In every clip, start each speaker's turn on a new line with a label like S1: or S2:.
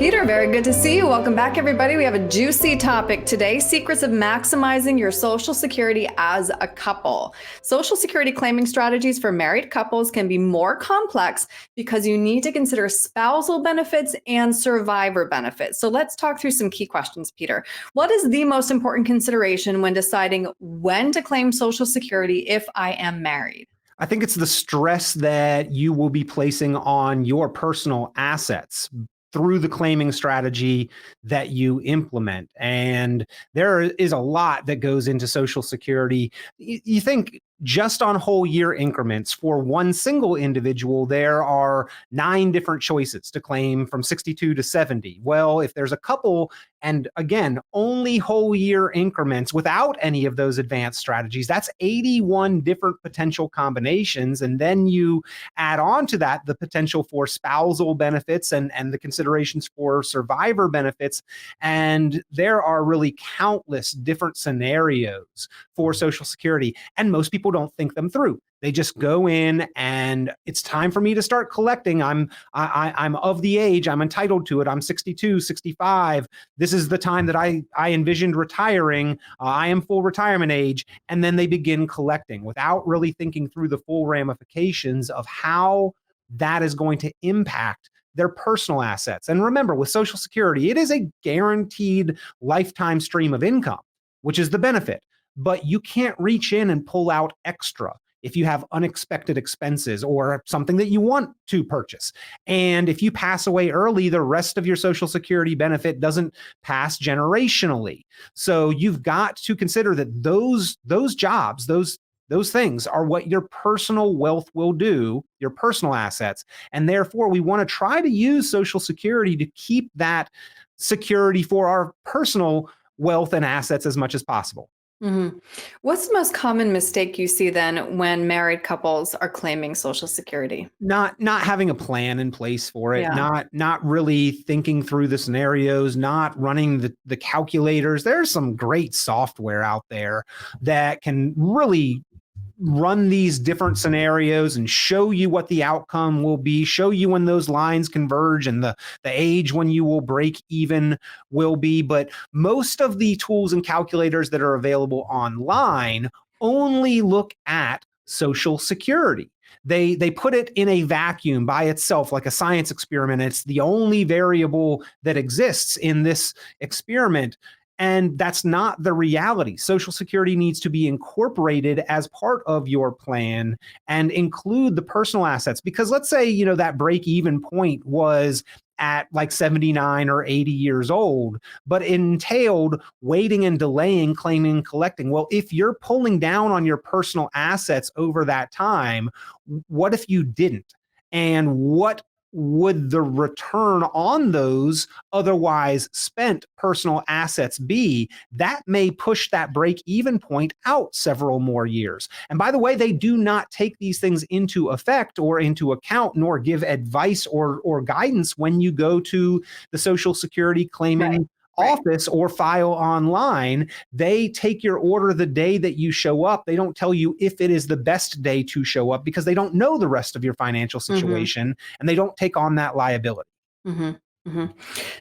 S1: Peter, very good to see you. Welcome back, everybody. We have a juicy topic today, secrets of maximizing your Social Security as a couple. Social Security claiming strategies for married couples can be more complex because you need to consider spousal benefits and survivor benefits. So let's talk through some key questions, Peter. What is the most important consideration when deciding when to claim Social Security if I am married?
S2: I think it's the stress that you will be placing on your personal assets through the claiming strategy that you implement. And there is a lot that goes into Social Security. You think just on whole year increments for one single individual, there are 9 different choices to claim from 62 to 70. Well, if there's a couple, and again, only whole year increments without any of those advanced strategies, that's 81 different potential combinations. And then you add on to that the potential for spousal benefits and the considerations for survivor benefits. And there are really countless different scenarios for Social Security. And most people don't think them through. They just go in and it's time for me to start collecting. I'm of the age, I'm entitled to it. I'm 62, 65. This is the time that I envisioned retiring. I am full retirement age. And then they begin collecting without really thinking through the full ramifications of how that is going to impact their personal assets. And remember, with Social Security, it is a guaranteed lifetime stream of income, which is the benefit. But you can't reach in and pull out extra if you have unexpected expenses or something that you want to purchase. And if you pass away early, the rest of your Social Security benefit doesn't pass generationally. So you've got to consider that those jobs, those things are what your personal wealth will do, your personal assets. And therefore, we want to try to use Social Security to keep that security for our personal wealth and assets as much as possible.
S1: Mm-hmm. What's the most common mistake you see then when married couples are claiming Social Security?
S2: Not having a plan in place for it,
S1: Yeah.
S2: not really thinking through the scenarios, not running the calculators. There's some great software out there that can really run these different scenarios and show you what the outcome will be, show you when those lines converge and the age when you will break even will be. But most of the tools and calculators that are available online only look at Social Security. They put it in a vacuum by itself, like a science experiment. It's the only variable that exists in this experiment. And that's not the reality. Social Security needs to be incorporated as part of your plan and include the personal assets. Because let's say, that break-even point was at like 79 or 80 years old, but it entailed waiting and delaying, claiming, collecting. Well, if you're pulling down on your personal assets over that time, what if you didn't? And what would the return on those otherwise spent personal assets be? That may push that break-even point out several more years. And by the way, they do not take these things into effect or into account, nor give advice or guidance when you go to the Social Security claiming office or file online. They take your order the day that you show up. They don't tell you if it is the best day to show up because they don't know the rest of your financial situation and they don't take on that liability.
S1: Mm-hmm. Mm-hmm.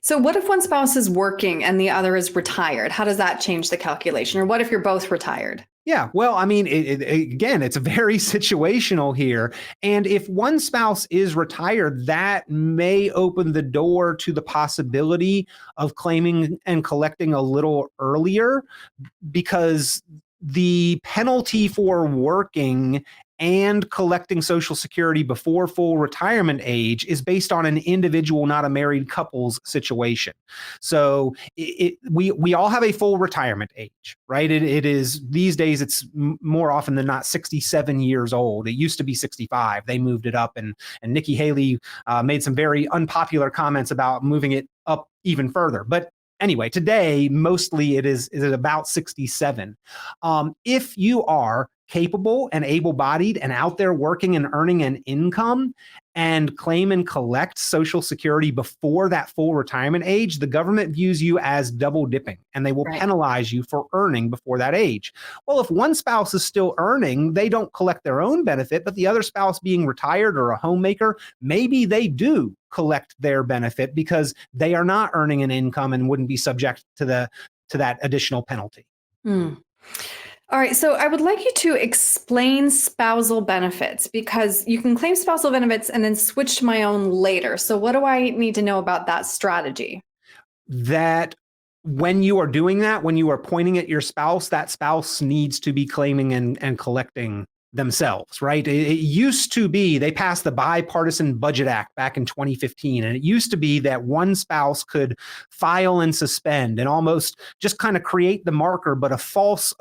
S1: So what if one spouse is working and the other is retired? How does that change the calculation? Or what if you're both retired?
S2: Yeah, well, I mean, again, it's very situational here. And if one spouse is retired, that may open the door to the possibility of claiming and collecting a little earlier, because the penalty for working and collecting Social Security before full retirement age is based on an individual, not a married couple's situation. So we all have a full retirement age, right? It is, these days, it's more often than not 67 years old. It used to be 65. They moved it up, and Nikki Haley made some very unpopular comments about moving it up even further. But anyway, today, mostly it is about 67. If you are capable and able-bodied and out there working and earning an income, and claim and collect Social Security before that full retirement age, the government views you as double dipping, and they will
S1: Right.
S2: penalize you for earning before that age. Well, if one spouse is still earning, they don't collect their own benefit, but the other spouse being retired or a homemaker, maybe they do collect their benefit because they are not earning an income and wouldn't be subject to that additional penalty.
S1: Hmm. All right, so I would like you to explain spousal benefits, because you can claim spousal benefits and then switch to my own later. So what do I need to know about that strategy?
S2: That when you are doing that, when you are pointing at your spouse, that spouse needs to be claiming and collecting themselves, right? It used to be, they passed the Bipartisan Budget Act back in 2015, and it used to be that one spouse could file and suspend and almost just kind of create the marker, but a false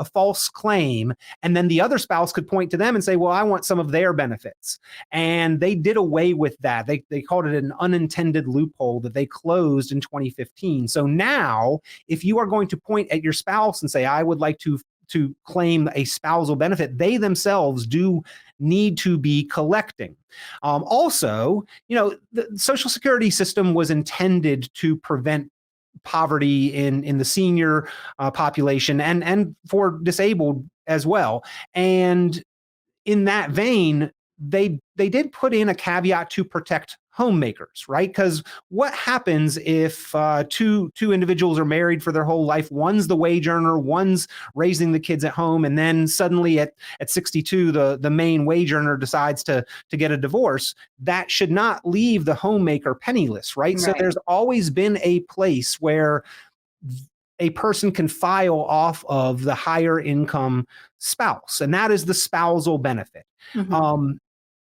S2: claim, and then the other spouse could point to them and say, well, I want some of their benefits. And they did away with that. They called it an unintended loophole that they closed in 2015. So now, if you are going to point at your spouse and say, I would like to claim a spousal benefit, they themselves do need to be collecting. Also, the Social Security system was intended to prevent poverty in the senior population and for disabled as well. And in that vein, they did put in a caveat to protect homemakers, right? Because what happens if two individuals are married for their whole life? One's the wage earner, one's raising the kids at home, and then suddenly at 62, the main wage earner decides to get a divorce. That should not leave the homemaker penniless, right? So there's always been a place where a person can file off of the higher income spouse, and that is the spousal benefit.
S1: Mm-hmm.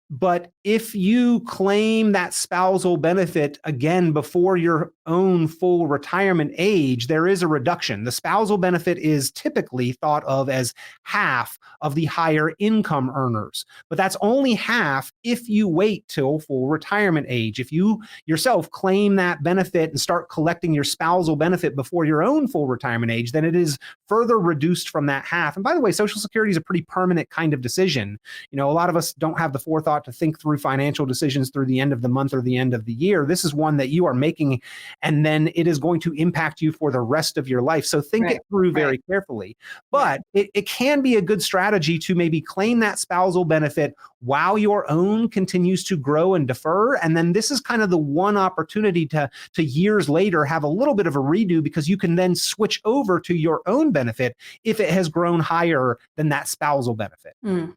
S2: But if you claim that spousal benefit again before your own full retirement age, there is a reduction. The spousal benefit is typically thought of as half of the higher income earners, but that's only half if you wait till full retirement age. If you yourself claim that benefit and start collecting your spousal benefit before your own full retirement age, then it is further reduced from that half. And by the way, Social Security is a pretty permanent kind of decision. A lot of us don't have the forethought to think through financial decisions through the end of the month or the end of the year. This is one that you are making, and then it is going to impact you for the rest of your life. So think it through very carefully. But it can be a good strategy to maybe claim that spousal benefit while your own continues to grow and defer. And then this is kind of the one opportunity to years later have a little bit of a redo, because you can then switch over to your own benefit if it has grown higher than that spousal benefit.
S1: Mm.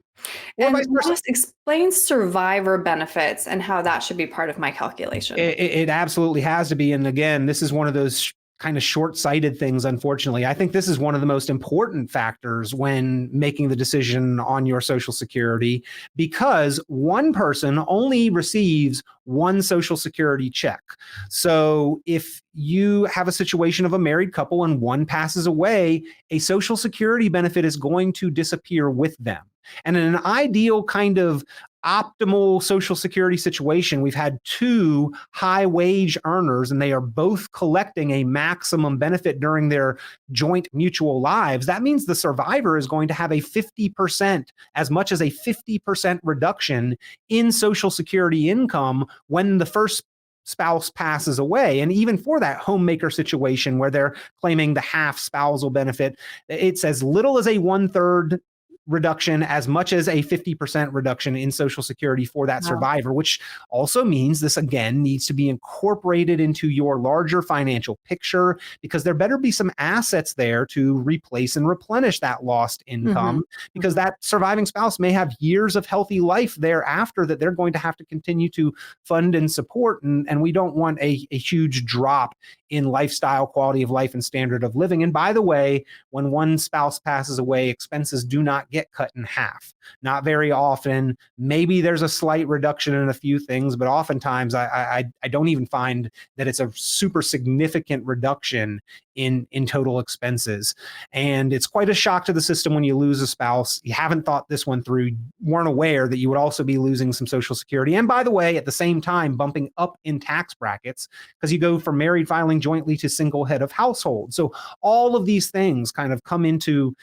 S1: And just explain survivor benefits and how that should be part of my calculation.
S2: It absolutely has to be. And again, this is one of those kind of short-sighted things, unfortunately. I think this is one of the most important factors when making the decision on your Social Security, because one person only receives one Social Security check. So if you have a situation of a married couple and one passes away, a Social Security benefit is going to disappear with them. And in an ideal kind of optimal Social Security situation, we've had two high wage earners and they are both collecting a maximum benefit during their joint mutual lives. That means the survivor is going to have a 50%, as much as a 50% reduction in Social Security income when the first spouse passes away. And even for that homemaker situation where they're claiming the half spousal benefit, it's as little as a 1/3 reduction, as much as a 50% reduction in Social Security for that survivor, which also means this again needs to be incorporated into your larger financial picture, because there better be some assets there to replace and replenish that lost income, because that surviving spouse may have years of healthy life thereafter that they're going to have to continue to fund and support. And we don't want a huge drop in lifestyle, quality of life, and standard of living. And by the way, when one spouse passes away, expenses do not get cut in half. Not very often. Maybe there's a slight reduction in a few things, but oftentimes I don't even find that it's a super significant reduction in total expenses. And it's quite a shock to the system when you lose a spouse. You haven't thought this one through, weren't aware that you would also be losing some Social Security. And by the way, at the same time, bumping up in tax brackets, because you go from married filing jointly to single head of household. So all of these things kind of come into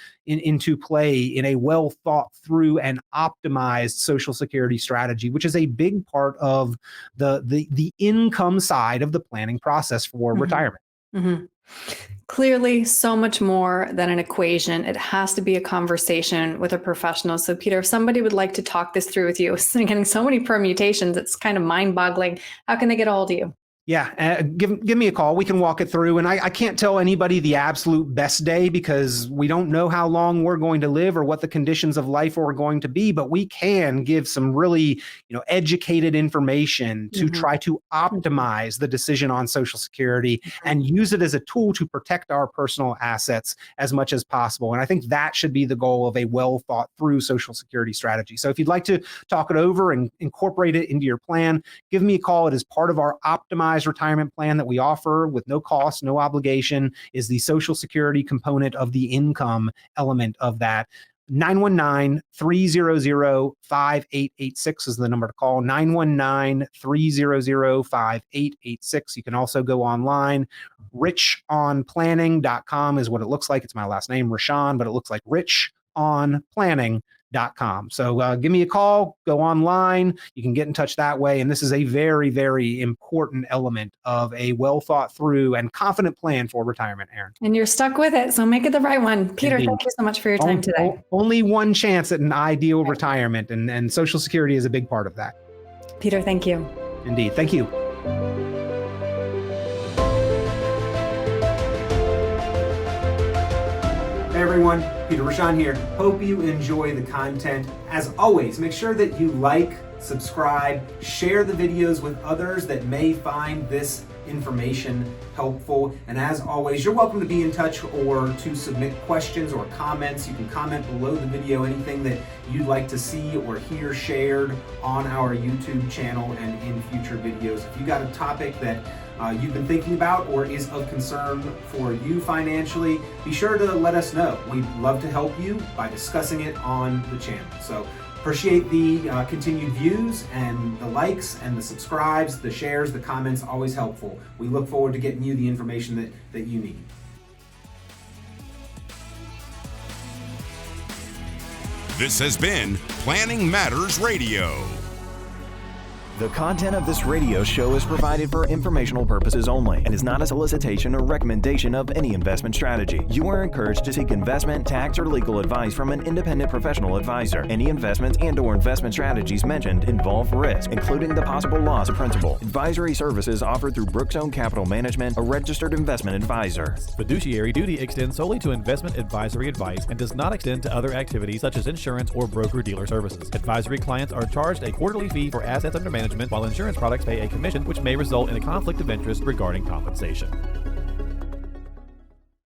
S2: play in a well thought through and optimized Social Security strategy, which is a big part of the income side of the planning process for retirement.
S1: Mm-hmm. Clearly, so much more than an equation. It has to be a conversation with a professional. So, Peter, if somebody would like to talk this through with you, getting so many permutations, it's kind of mind-boggling. How can they get a hold of you?
S2: Yeah, give me a call. We can walk it through. And I can't tell anybody the absolute best day because we don't know how long we're going to live or what the conditions of life are going to be. But we can give some really, educated information to try to optimize the decision on Social Security and use it as a tool to protect our personal assets as much as possible. And I think that should be the goal of a well thought through Social Security strategy. So if you'd like to talk it over and incorporate it into your plan, give me a call. It is part of our optimized retirement plan that we offer with no cost, no obligation, is the Social Security component of the income element of that. 919-300-5886 is the number to call. 919-300-5886. You can also go online. richonplanning.com is what it looks like. It's my last name, Richon, but it looks like richonplanning.com. So give me a call, go online. You can get in touch that way. And this is a very, very important element of a well thought through and confident plan for retirement, Erin.
S1: And you're stuck with it. So make it the right one. Peter,
S2: Indeed.
S1: Thank you so much for your time today.
S2: Only one chance at an ideal retirement, and Social Security is a big part of that.
S1: Peter, thank you.
S2: Indeed. Thank you. Hey everyone, Peter Richon here. Hope you enjoy the content. As always, make sure that you like, subscribe, share the videos with others that may find this information helpful. And as always, you're welcome to be in touch or to submit questions or comments. You can comment below the video anything that you'd like to see or hear shared on our YouTube channel and in future videos. If you got a topic that you've been thinking about or is of concern for you financially, be sure to let us know. We'd love to help you by discussing it on the channel. So appreciate the continued views and the likes and the subscribes, the shares, the comments, always helpful. We look forward to getting you the information that you need.
S3: This has been Planning Matters Radio.
S4: The content of this radio show is provided for informational purposes only and is not a solicitation or recommendation of any investment strategy. You are encouraged to seek investment, tax, or legal advice from an independent professional advisor. Any investments and/or investment strategies mentioned involve risk, including the possible loss of principal. Advisory services offered through Brookstone Capital Management, a registered investment advisor.
S5: Fiduciary duty extends solely to investment advisory advice and does not extend to other activities such as insurance or broker-dealer services. Advisory clients are charged a quarterly fee for assets under management, while insurance products pay a commission, which may result in a conflict of interest regarding compensation.